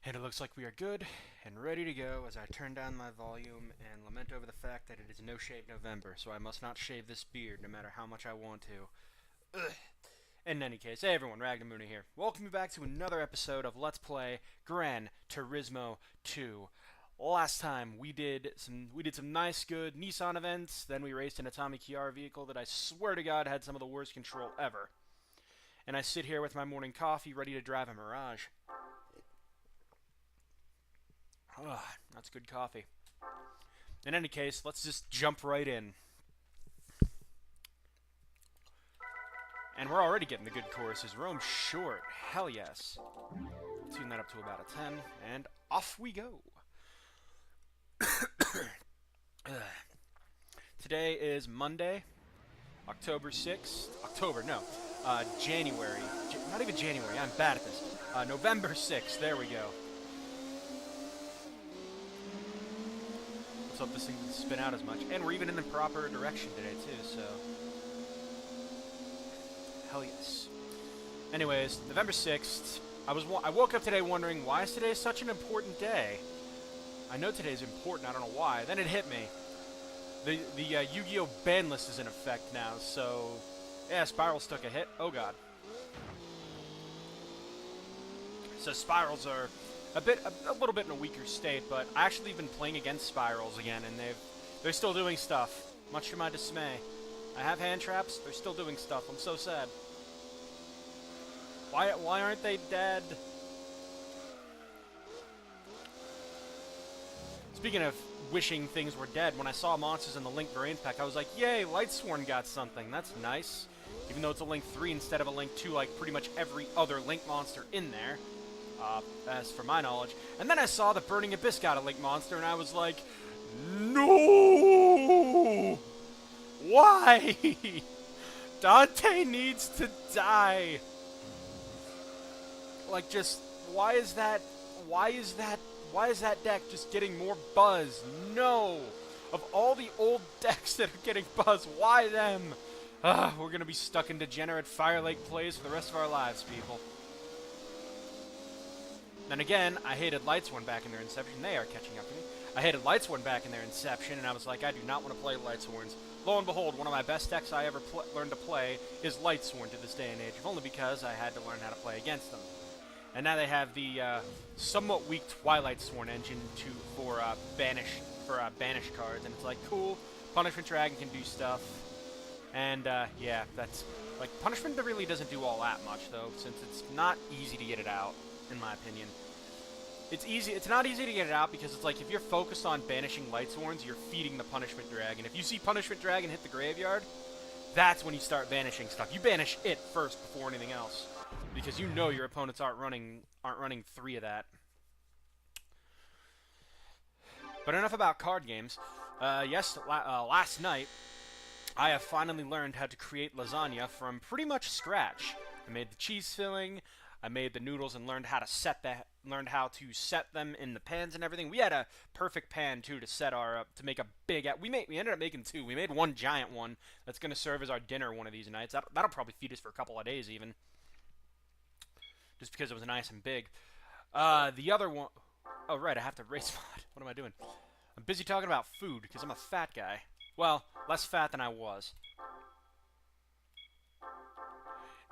And it looks like we are good and ready to go as I turn down my volume and lament over the fact that it is No Shave November, so I must not shave this beard no matter how much I want to. Ugh. In any case, hey everyone, Ragnamuna here. Welcome you back to another episode of Let's Play Gran Turismo 2. Last time we did some nice good Nissan events, then we raced an Atomic Kiara vehicle that I swear to God had some of the worst control ever. And I sit here with my morning coffee ready to drive a Mirage. Ugh, that's good coffee. In any case, let's just jump right in. And we're already getting the good courses. Rome short. Hell yes. Tune that up to about a 10, and off we go. Today is Monday, October 6th. January. Not even January, I'm bad at this. November 6th, there we go. Let's hope this thing doesn't spin out as much. And we're even in the proper direction today, too, so... Hell yes. Anyways, November 6th. I woke up today wondering, why is today such an important day? I know today's important, I don't know why. Then it hit me. The Yu-Gi-Oh! Ban list is in effect now, so... Yeah, Spirals took a hit. Oh god. So Spirals are a little bit in a weaker state, but I actually been playing against Spirals again, and they're still doing stuff, much to my dismay. I have hand traps, they're still doing stuff. I'm so sad. Why aren't they dead? Speaking of wishing things were dead, when I saw monsters in the Link Variant Pack, I was like, yay, Lightsworn got something. That's nice. Even though it's a Link 3 instead of a Link 2, like pretty much every other Link monster in there. As for my knowledge. And then I saw the Burning Abyss got a Link monster, and I was like, no! Why? Dante needs to die. Like, just, why is that deck just getting more buzz? No! Of all the old decks that are getting buzz, why them? We're gonna be stuck in degenerate Fire Lake plays for the rest of our lives, people. Then again, I hated Lightsworn back in their inception. They are catching up to me. I hated Lightsworn back in their inception, and I was like, I do not want to play Lightsworns. Lo and behold, one of my best decks I ever learned to play is Lightsworn to this day and age, if only because I had to learn how to play against them. And now they have the somewhat weak Twilight Sworn engine for banish cards, and it's like, cool, Punishment Dragon can do stuff. And yeah, that's like Punishment really doesn't do all that much though, since it's not easy to get it out, in my opinion. It's not easy to get it out because it's like if you're focused on banishing Lightsworns, you're feeding the Punishment Dragon. If you see Punishment Dragon hit the graveyard, that's when you start banishing stuff. You banish it first before anything else, because you know your opponents aren't running 3 of that. But enough about card games. Last night I have finally learned how to create lasagna from pretty much scratch. I made the cheese filling. I made the noodles and learned how to set them in the pans and everything. We had a perfect pan too to set to make a big. We ended up making 2. We made one giant one that's gonna serve as our dinner one of these nights. That'll probably feed us for a couple of days even, just because it was nice and big. The other one, oh right, I have to race mod. What am I doing? I'm busy talking about food because I'm a fat guy. Well, less fat than I was.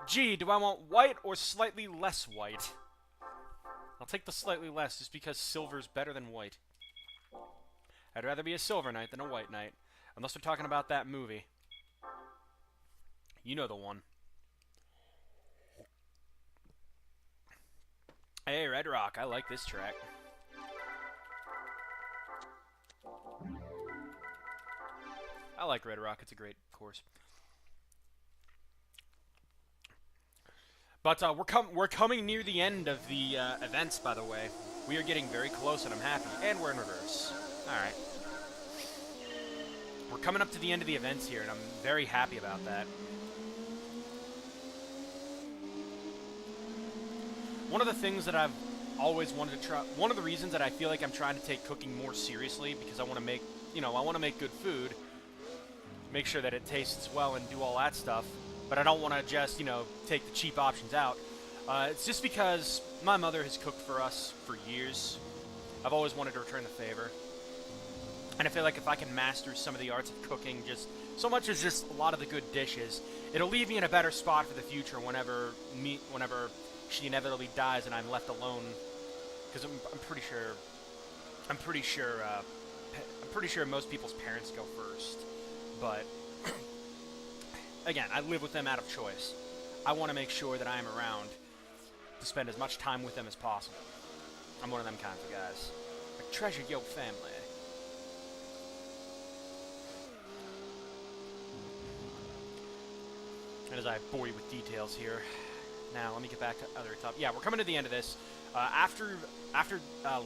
Gee, do I want white or slightly less white? I'll take the slightly less just because silver's better than white. I'd rather be a silver knight than a white knight. Unless we're talking about that movie. You know the one. Hey, Red Rock, I like this track. I like Red Rock, it's a great course. But we're coming near the end of the events, by the way. We are getting very close, and I'm happy. And we're in reverse. Alright. We're coming up to the end of the events here, and I'm very happy about that. One of the things that I've always wanted to try... One of the reasons that I feel like I'm trying to take cooking more seriously, because I want to make, I want to make good food, make sure that it tastes well and do all that stuff, but I don't want to just, take the cheap options out. It's just because my mother has cooked for us for years. I've always wanted to return the favor. And I feel like if I can master some of the arts of cooking, just so much as just a lot of the good dishes, it'll leave me in a better spot for the future whenever she inevitably dies and I'm left alone. Because I'm pretty sure most people's parents go first. But again, I live with them out of choice. I want to make sure that I am around to spend as much time with them as possible. I'm one of them kinds of guys. I treasure your family. And as I bore you with details here, now let me get back to other top. Yeah, we're coming to the end of this. After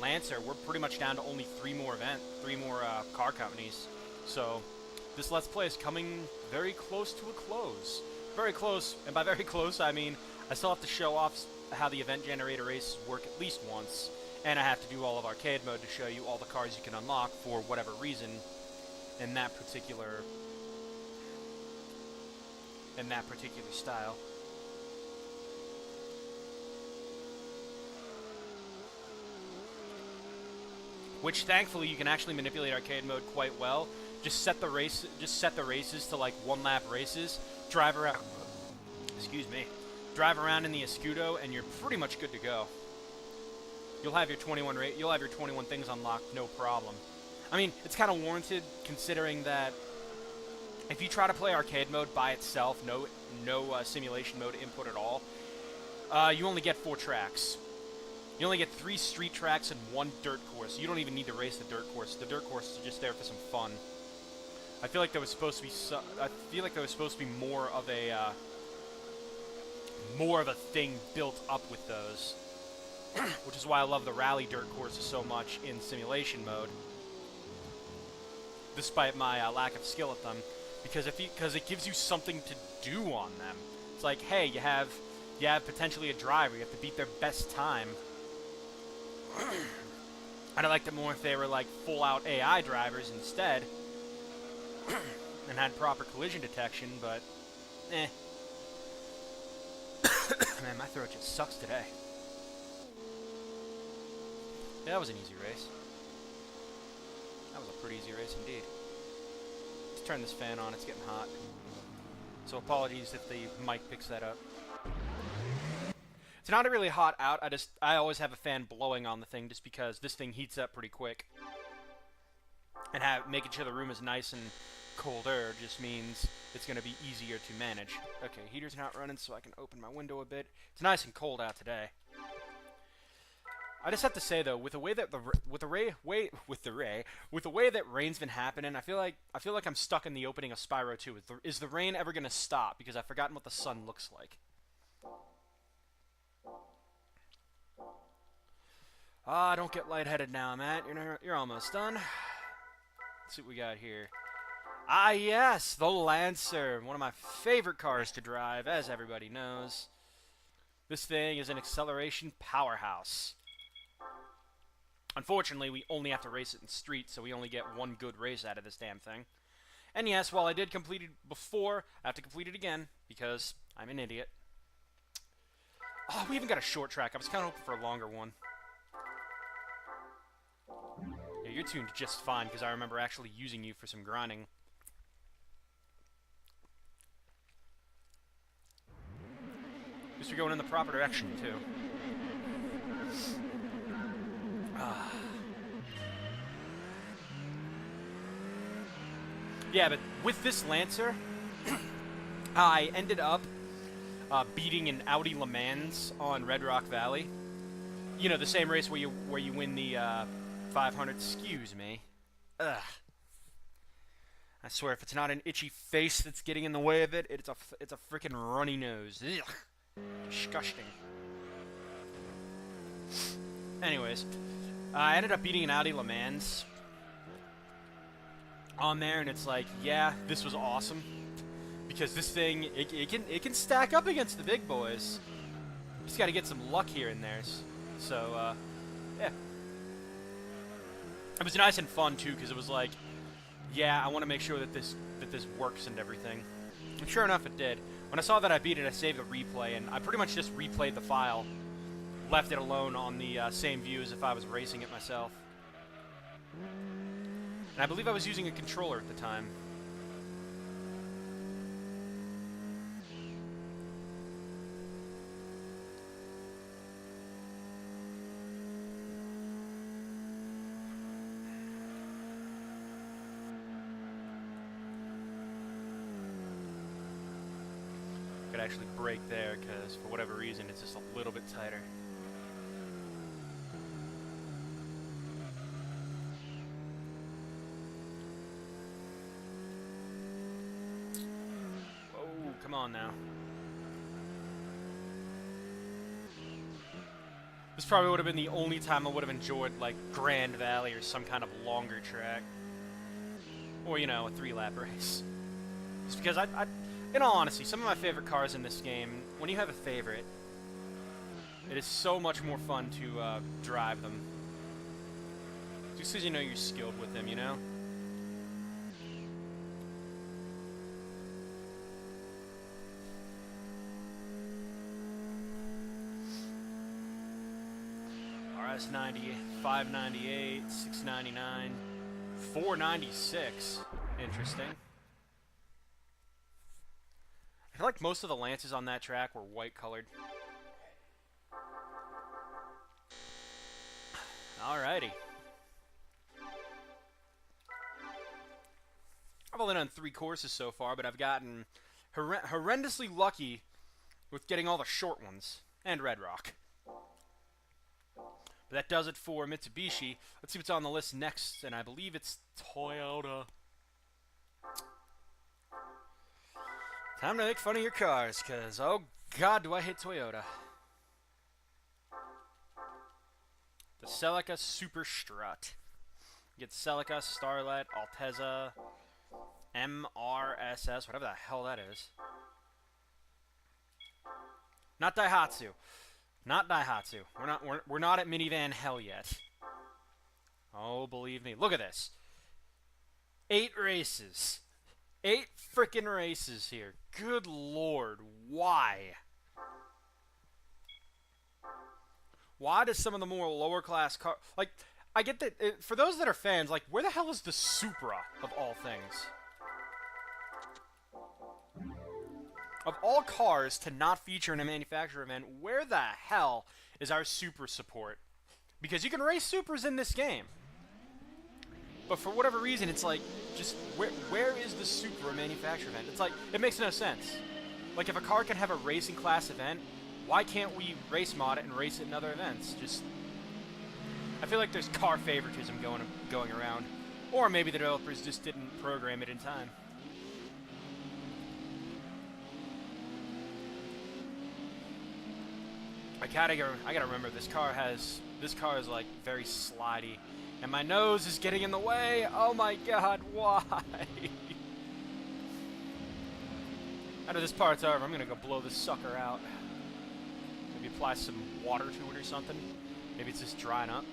Lancer, we're pretty much down to only three more car companies. So this Let's Play is coming very close to a close. Very close, and by very close, I mean I still have to show off how the event generator races work at least once, and I have to do all of arcade mode to show you all the cars you can unlock for whatever reason in that particular style. Which thankfully you can actually manipulate arcade mode quite well. Just set the races to like 1 lap races. Drive around in the Escudo, and you're pretty much good to go. You'll have your 21 things unlocked, no problem. I mean, it's kind of warranted considering that if you try to play arcade mode by itself, no simulation mode input at all, you only get 4 tracks. You only get 3 street tracks and 1 dirt course. You don't even need to race the dirt course. The dirt course is just there for some fun. I feel like there was supposed to be more of a thing built up with those, which is why I love the rally dirt courses so much in simulation mode, despite my lack of skill at them, because it gives you something to do on them. It's like, hey, you have potentially a driver. You have to beat their best time. I'd have liked it more if they were like full-out AI drivers instead, and had proper collision detection, but eh. Man, my throat just sucks today. Yeah, that was an easy race. That was a pretty easy race indeed. Let's turn this fan on, it's getting hot. So apologies if the mic picks that up. It's not really hot out, I always have a fan blowing on the thing just because this thing heats up pretty quick. And making sure the room is nice and colder just means it's going to be easier to manage. Okay, heater's not running, so I can open my window a bit. It's nice and cold out today. I just have to say though, with the way that rain's been happening, I feel like I'm stuck in the opening of Spyro 2. Is the rain ever going to stop? Because I've forgotten what the sun looks like. Ah, don't get lightheaded now, Matt. You're almost done. Let's see what we got here. Ah, yes, the Lancer. One of my favorite cars to drive, as everybody knows. This thing is an acceleration powerhouse. Unfortunately, we only have to race it in street, so we only get 1 good race out of this damn thing. And yes, while I did complete it before, I have to complete it again, because I'm an idiot. Oh, we even got a short track. I was kind of hoping for a longer one. Yeah, you're tuned just fine, because I remember actually using you for some grinding. At least we're going in the proper direction, too. Yeah, but with this Lancer, I ended up beating an Audi Le Mans on Red Rock Valley. You know, the same race where you win the 500. Excuse me. Ugh. I swear, if it's not an itchy face that's getting in the way of it, it's a freaking runny nose. Ugh. Disgusting. Anyways, I ended up beating an Audi Le Mans on there, and it's like, yeah, this was awesome, because this thing it can stack up against the big boys. You just got to get some luck here and there. So yeah, it was nice and fun too, because it was like, yeah, I want to make sure that this works and everything. And sure enough, it did. When I saw that I beat it, I saved the replay, and I pretty much just replayed the file left it alone on the same view as if I was racing it myself. And I believe I was using a controller at the time. Could actually brake there because for whatever reason it's just a little bit tighter. Whoa, come on now. This probably would have been the only time I would have enjoyed like Grand Valley or some kind of longer track. Or, you know, a 3-lap race. Just because in all honesty, some of my favorite cars in this game, when you have a favorite, it is so much more fun to drive them. Just because you know you're skilled with them, you know? RS90, 598, 699, 496. Interesting. I feel like most of the lances on that track were white colored. Alrighty. I've only done 3 courses so far, but I've gotten horrendously lucky with getting all the short ones. And Red Rock. But that does it for Mitsubishi. Let's see what's on the list next, and I believe it's Toyota. Time to make fun of your cars, because, oh god, do I hate Toyota. The Celica Super Strut. You get Celica, Starlet, Altezza, MRSS, whatever the hell that is. Not Daihatsu. Not Daihatsu. We're not at minivan hell yet. Oh, believe me. Look at this. 8 races. 8 frickin' races here. Good lord. Why? Why does some of the more lower class car... Like, I get that... For those that are fans, like, where the hell is the Supra of all things? Of all cars to not feature in a manufacturer event, where the hell is our Supra support? Because you can race Supras in this game. But for whatever reason, it's like, just, where is the Supra manufacturer event? It's like, it makes no sense. Like, if a car can have a racing class event, why can't we race mod it and race it in other events? Just, I feel like there's car favoritism going around. Or maybe the developers just didn't program it in time. I gotta remember this car is like very slidey, and my nose is getting in the way. Oh my god, why? After this part's over, I'm gonna go blow this sucker out. Maybe apply some water to it or something. Maybe it's just drying up.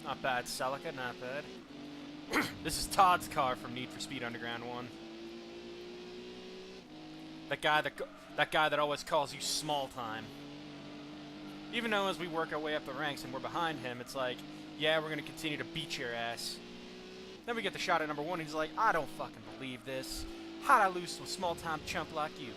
Not bad, Celica, not bad. This is Todd's car from Need for Speed Underground 1. That guy that always calls you small time. Even though as we work our way up the ranks and we're behind him, it's like, yeah, we're gonna continue to beat your ass. Then we get the shot at number 1, and he's like, I don't fucking believe this. How'd I lose to a small time chump like you?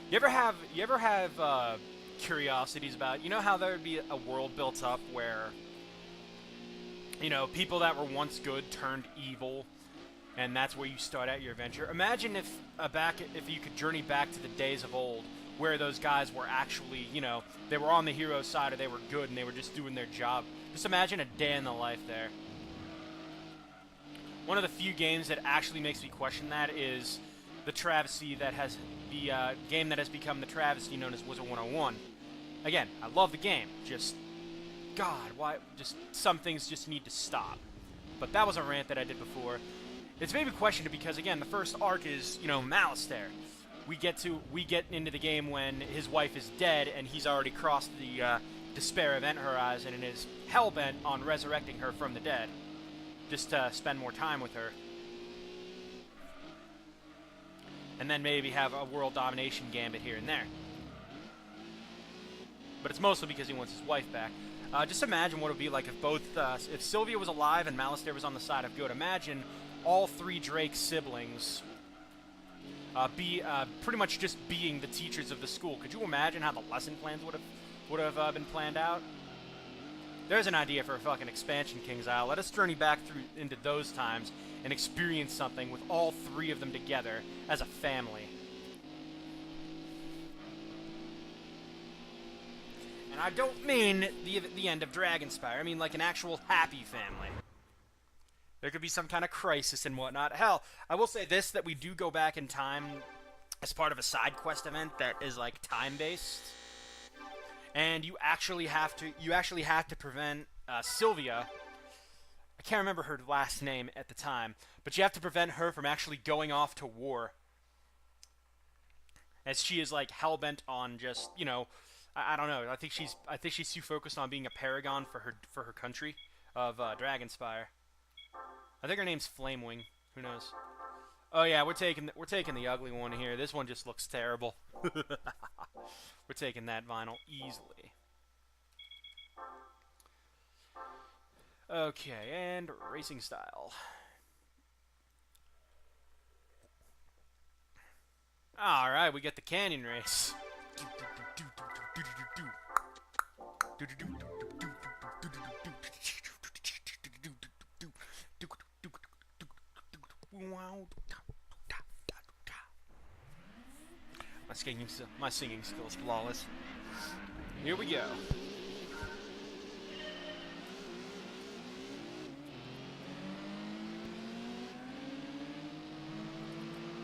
You ever have curiosities about, you know how there would be a world built up where, you know, people that were once good turned evil, and that's where you start out your adventure? Imagine if you could journey back to the days of old, where those guys were actually, you know, they were on the hero side, or they were good and they were just doing their job. Just imagine a day in the life there. One of the few games that actually makes me question that is the travesty that has the game that has become the travesty known as Wizard 101. Again, I love the game, just God, why? Just some things just need to stop. But that was a rant that I did before. It's made me question it because, again, the first arc is, you know, Malistaire. We get into the game when his wife is dead and he's already crossed the despair event horizon and is hellbent on resurrecting her from the dead, just to spend more time with her, and then maybe have a world domination gambit here and there. But it's mostly because he wants his wife back. Just imagine what it would be like if if Sylvia was alive and Malistaire was on the side of good. Imagine all three Drake siblings pretty much just being the teachers of the school. Could you imagine how the lesson plans would have been planned out? There's an idea for a fucking expansion, King's Isle. Let us journey back into those times and experience something with all three of them together as a family. And I don't mean the end of Dragonspire. I mean like an actual happy family. There could be some kind of crisis and whatnot. Hell, I will say this, that we do go back in time as part of a side quest event that is like time-based. And you actually have to prevent Sylvia. I can't remember her last name at the time, but you have to prevent her from actually going off to war, as she is like hell-bent on just, you know, I don't know. I think she's too focused on being a paragon for her country of Dragonspire. I think her name's Flamewing. Who knows? Oh yeah, we're taking the ugly one here. This one just looks terrible. We're taking that vinyl easily. Okay, and racing style. Alright, we get the canyon race. My singing skills flawless. Here we go.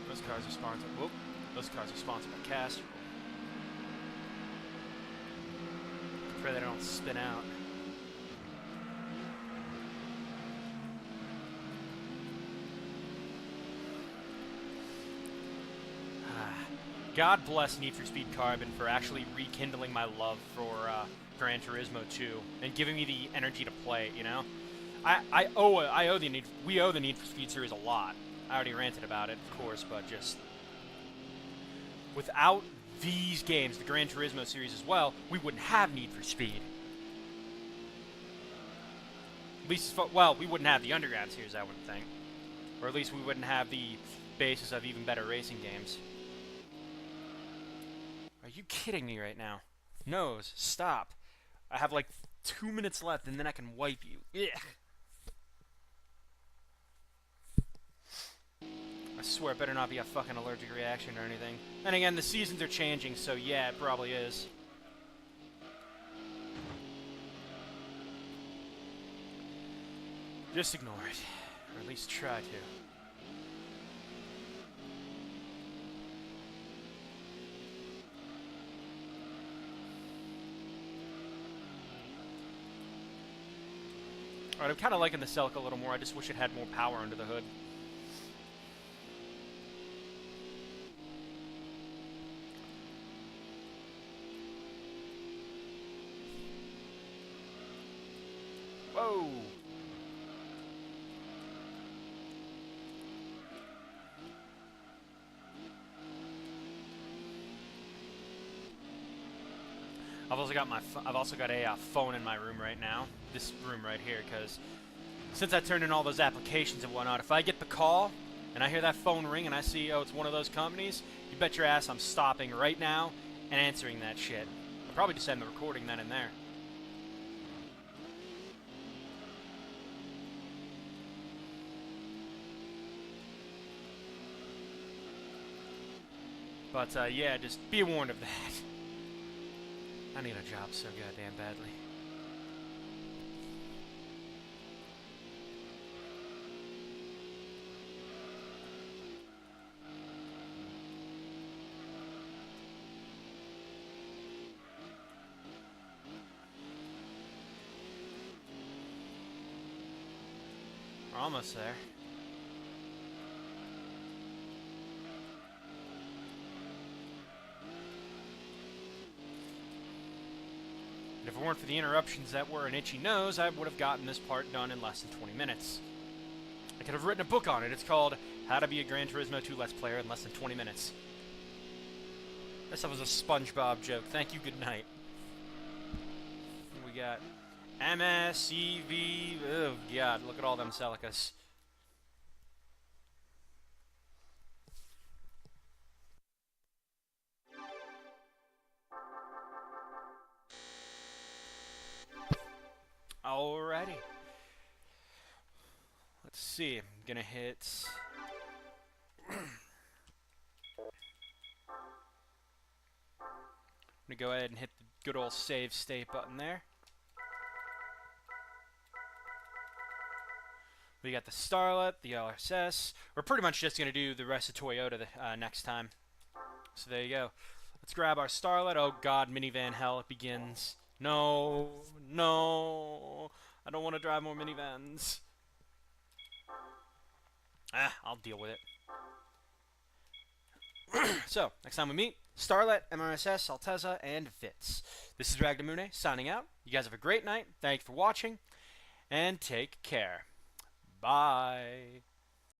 Those cars are sponsored. Whoop. Those cars are sponsored by Castrol. Pray they don't spin out. God bless Need for Speed Carbon for actually rekindling my love for Gran Turismo 2 and giving me the energy to play it, you know? We owe the Need for Speed series a lot. I already ranted about it, of course, but just without these games, the Gran Turismo series as well, we wouldn't have Need for Speed. At least, well, we wouldn't have the Underground series, I wouldn't think. Or at least we wouldn't have the basis of even better racing games. Are you kidding me right now? Nose, stop. I have like 2 minutes left and then I can wipe you. Ugh. I swear it better not be a fucking allergic reaction or anything. And again, the seasons are changing, so yeah, it probably is. Just ignore it. Or at least try to. Alright, I'm kind of liking the Celica a little more. I just wish it had more power under the hood. Whoa! I've also got a phone in my room right now. This room right here, because since I turned in all those applications and whatnot, if I get the call and I hear that phone ring and I see, oh, it's one of those companies, you bet your ass I'm stopping right now and answering that shit. I'll probably just end the recording then and there. But yeah, just be warned of that. I need a job so goddamn badly. almost there. And if it weren't for the interruptions that were an itchy nose, I would have gotten this part done in less than 20 minutes. I could have written a book on it. It's called How to Be a Gran Turismo 2 Let's Player in Less Than 20 Minutes. That was a SpongeBob joke. Thank you, good night. We got MSEV. Oh, God, look at all them Celicas. Alrighty. Let's see. I'm gonna hit. I'm gonna go ahead and hit the good old save state button there. We got the Starlet, the LSS. We're pretty much just gonna do the rest of Toyota next time. So there you go. Let's grab our Starlet. Oh God, minivan hell! It begins. No, no. I don't want to drive more minivans. I'll deal with it. So, next time we meet, Starlet, MRSS, Altezza, and Fitz. This is Ragnamune signing out. You guys have a great night. Thank you for watching, and take care. Bye.